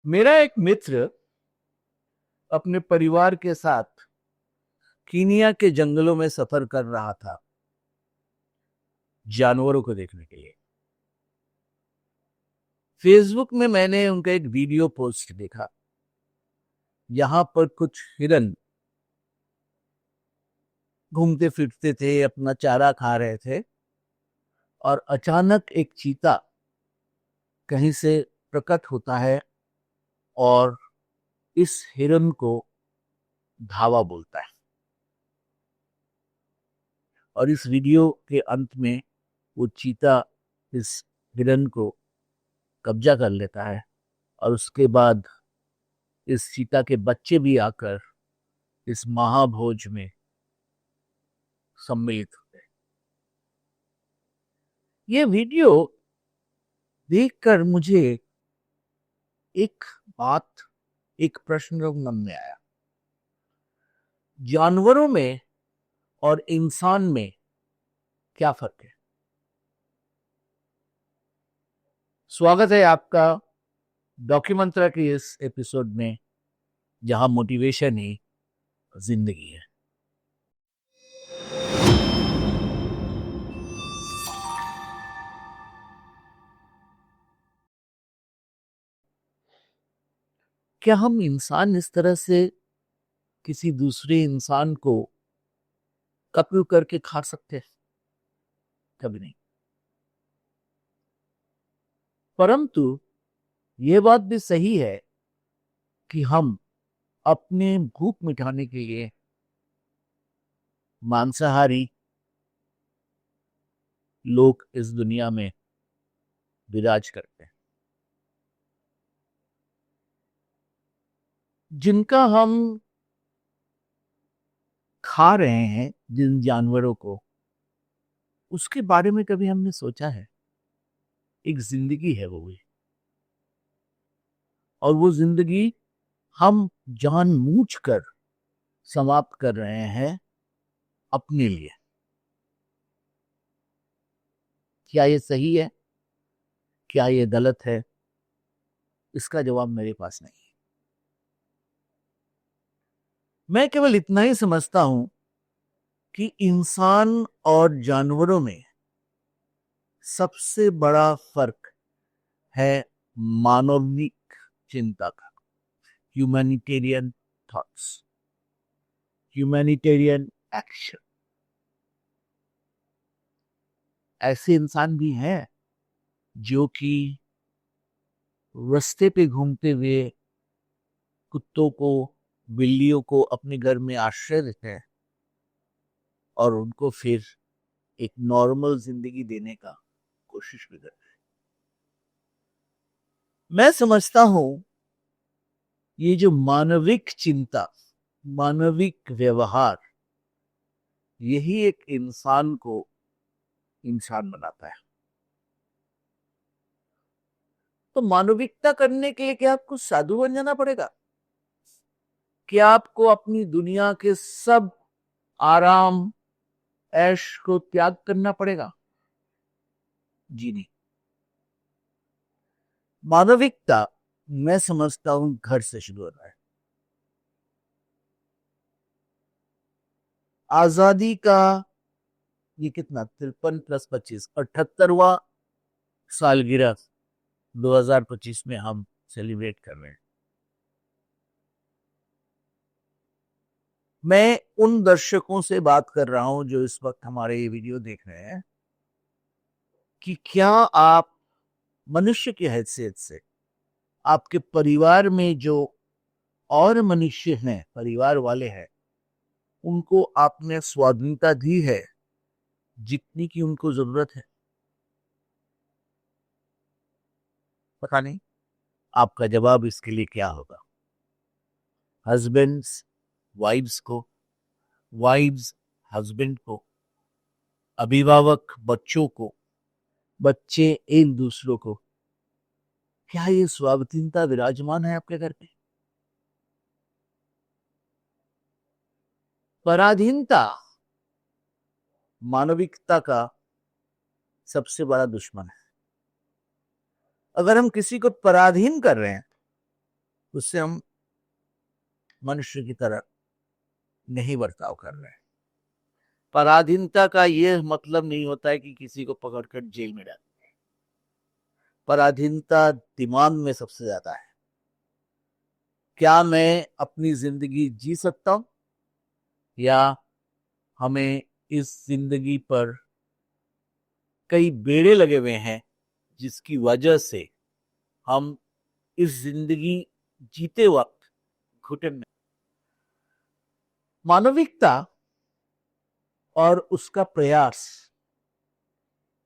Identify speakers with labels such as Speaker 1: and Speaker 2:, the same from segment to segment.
Speaker 1: मेरा एक मित्र अपने परिवार के साथ कीनिया के जंगलों में सफर कर रहा था जानवरों को देखने के लिए। फेसबुक में मैंने उनका एक वीडियो पोस्ट देखा। यहां पर कुछ हिरन घूमते फिरते थे, अपना चारा खा रहे थे और अचानक एक चीता कहीं से प्रकट होता है और इस हिरन को धावा बोलता है। और इस वीडियो के अंत में वो चीता इस हिरन को कब्जा कर लेता है और उसके बाद इस चीता के बच्चे भी आकर इस महाभोज में सम्मिलित होते हैं। ये वीडियो देखकर मुझे एक बात, एक प्रश्न मन में आया। जानवरों में और इंसान में क्या फर्क है? स्वागत है आपका डॉक्यूमेंट्री के इस एपिसोड में, जहां मोटिवेशन ही जिंदगी है। क्या हम इंसान इस तरह से किसी दूसरे इंसान को कत्ल करके खा सकते हैं? कभी नहीं। परंतु यह बात भी सही है कि हम अपने भूख मिटाने के लिए मांसाहारी लोग इस दुनिया में विराज करते हैं। जिनका हम खा रहे हैं, जिन जानवरों को, उसके बारे में कभी हमने सोचा है? एक जिंदगी है वो भी, और वो जिंदगी हम जानबूझकर समाप्त कर रहे हैं अपने लिए। क्या ये सही है? क्या ये गलत है? इसका जवाब मेरे पास नहीं है। मैं केवल इतना ही समझता हूं कि इंसान और जानवरों में सबसे बड़ा फर्क है मानविक चिंता का, ह्यूमैनिटेरियन थॉट्स, ह्यूमैनिटेरियन एक्शन। ऐसे इंसान भी हैं जो कि रास्ते पे घूमते हुए कुत्तों को, बिल्लियों को अपने घर में आश्रय देते हैं और उनको फिर एक नॉर्मल जिंदगी देने का कोशिश भी करते हैं। मैं समझता हूं ये जो मानविक चिंता, मानविक व्यवहार, यही एक इंसान को इंसान बनाता है। तो मानविकता करने के लिए क्या आपको साधु बन जाना पड़ेगा? क्या आपको अपनी दुनिया के सब आराम, ऐश को त्याग करना पड़ेगा? जी नहीं। मानविकता, मैं समझता हूं, घर से शुरू हो रहा है। आजादी का ये कितना, 53 + 25, 78वां सालगिरह 2025 में हम सेलिब्रेट कर रहे हैं। मैं उन दर्शकों से बात कर रहा हूं जो इस वक्त हमारे ये वीडियो देख रहे हैं कि क्या आप मनुष्य की हैसियत से आपके परिवार में जो और मनुष्य हैं, परिवार वाले हैं, उनको आपने स्वाधीनता दी है जितनी की उनको जरूरत है? पता नहीं आपका जवाब इसके लिए क्या होगा। हस्बैंड्स वाइफ्स को, वाइफ्स हस्बैंड को, अभिभावक बच्चों को, बच्चे एक दूसरों को, क्या ये स्वाधीनता विराजमान है आपके घर पे? पराधीनता मानविकता का सबसे बड़ा दुश्मन है। अगर हम किसी को पराधीन कर रहे हैं उससे हम मनुष्य की तरह नहीं बर्ताव कर रहे हैं। पराधीनता का यह मतलब नहीं होता है कि किसी को पकड़कर जेल में डाल। पराधीनता दिमाग में सबसे ज्यादा है। क्या मैं अपनी जिंदगी जी सकता हूं, या हमें इस जिंदगी पर कई बेड़े लगे हुए हैं जिसकी वजह से हम इस जिंदगी जीते वक्त घुटन में। मानविकता और उसका प्रयास,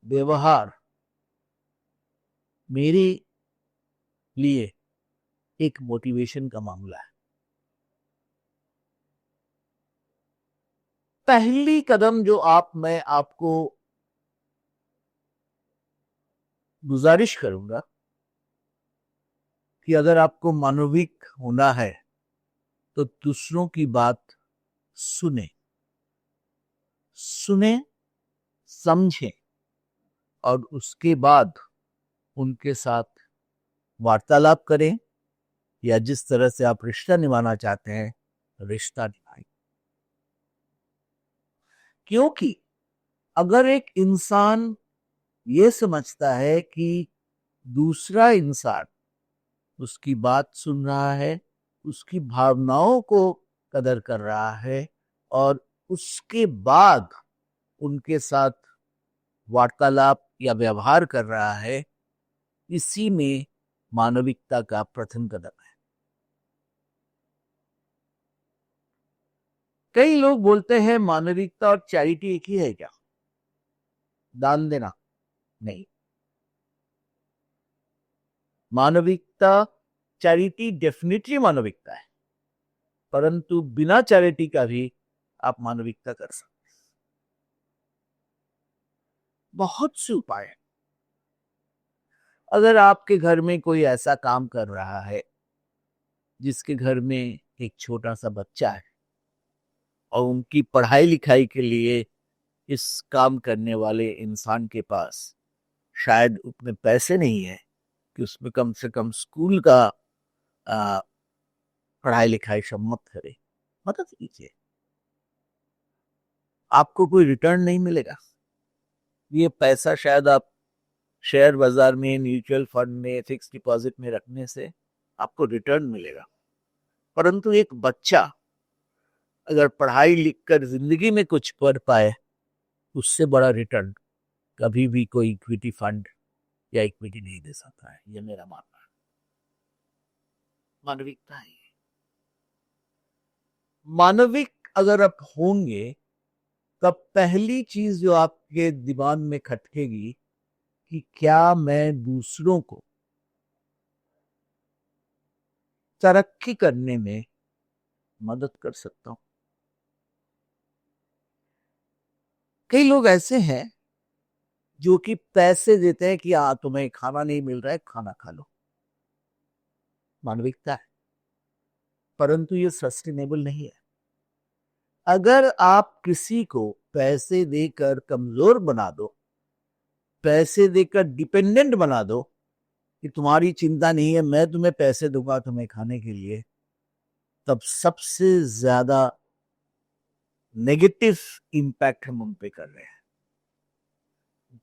Speaker 1: व्यवहार मेरे लिए एक मोटिवेशन का मामला है। पहली कदम जो मैं आपको गुजारिश करूंगा कि अगर आपको मानविक होना है तो दूसरों की बात सुने, सुने, समझें और उसके बाद उनके साथ वार्तालाप करें, या जिस तरह से आप रिश्ता निभाना चाहते हैं रिश्ता निभाएं। क्योंकि अगर एक इंसान ये समझता है कि दूसरा इंसान उसकी बात सुन रहा है, उसकी भावनाओं को कदर कर रहा है और उसके बाद उनके साथ वार्तालाप या व्यवहार कर रहा है, इसी में मानविकता का प्रथम कदम है। कई लोग बोलते हैं मानविकता और चैरिटी एक ही है क्या? दान देना नहीं। मानविकता, चैरिटी डेफिनेटली मानविकता है, परंतु बिना चैरिटी का भी आप मानविकता कर सकते हैं। बहुत से उपाय हैं। अगर आपके घर में कोई ऐसा काम कर रहा है जिसके घर में एक छोटा सा बच्चा है और उनकी पढ़ाई लिखाई के लिए इस काम करने वाले इंसान के पास शायद उतने पैसे नहीं है कि उसमें कम से कम स्कूल का आ, पढ़ाई लिखाई सम्मत करे, मदद कीजिए। आपको कोई रिटर्न नहीं मिलेगा। ये पैसा शायद आप शेयर बाजार में, म्यूचुअल फंड में, फिक्स डिपॉजिट में रखने से आपको रिटर्न मिलेगा, परंतु एक बच्चा अगर पढ़ाई लिखकर जिंदगी में कुछ कर पाए, उससे बड़ा रिटर्न कभी भी कोई इक्विटी फंड या इक्विटी नहीं दे सकता है। ये मेरा मानना है। मानविकता है। मानविक अगर आप होंगे तब पहली चीज जो आपके दिमाग में खटकेगी कि क्या मैं दूसरों को तरक्की करने में मदद कर सकता हूं। कई लोग ऐसे हैं जो कि पैसे देते हैं कि तुम्हें खाना नहीं मिल रहा है, खाना खा लो। मानविकता है, परंतु ये सस्टेनेबल नहीं है। अगर आप किसी को पैसे देकर कमजोर बना दो, पैसे देकर डिपेंडेंट बना दो कि तुम्हारी चिंता नहीं है, मैं तुम्हें पैसे दूंगा तुम्हें खाने के लिए, तब सबसे ज्यादा नेगेटिव इंपैक्ट हम उन पे कर रहे हैं।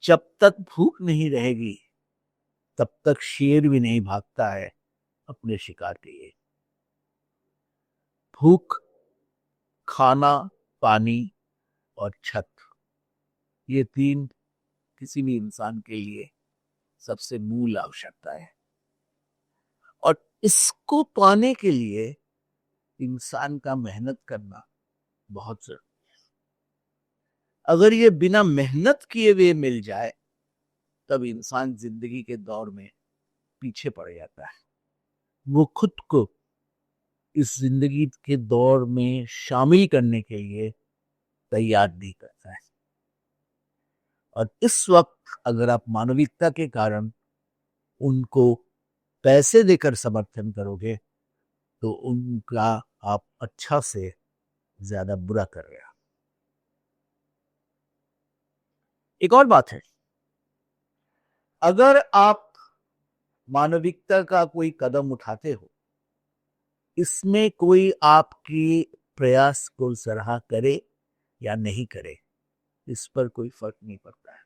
Speaker 1: जब तक भूख नहीं रहेगी तब तक शेर भी नहीं भागता है अपने शिकार के लिए। भूख, खाना, पानी और छत, ये तीन किसी भी इंसान के लिए सबसे मूल आवश्यकता है, और इसको पाने के लिए इंसान का मेहनत करना बहुत जरूरी। अगर ये बिना मेहनत किए हुए मिल जाए तब इंसान जिंदगी के दौर में पीछे पड़ जाता है। वो खुद को इस जिंदगी के दौर में शामिल करने के लिए तैयार नहीं करता है। और इस वक्त अगर आप मानविकता के कारण उनको पैसे देकर समर्थन करोगे तो उनका आप अच्छा से ज्यादा बुरा कर रहे हो। एक और बात है, अगर आप मानविकता का कोई कदम उठाते हो इसमें कोई आपकी प्रयास को सराहा करे या नहीं करे, इस पर कोई फर्क नहीं पड़ता है,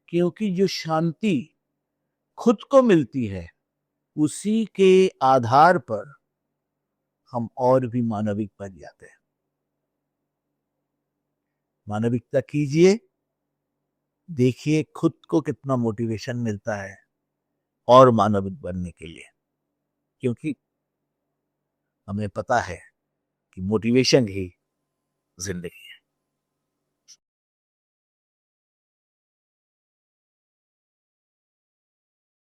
Speaker 1: क्योंकि जो शांति खुद को मिलती है उसी के आधार पर हम और भी मानविक बन जाते हैं। मानविकता कीजिए, देखिए खुद को कितना मोटिवेशन मिलता है और मानविक बनने के लिए, क्योंकि हमें पता है कि मोटिवेशन ही जिंदगी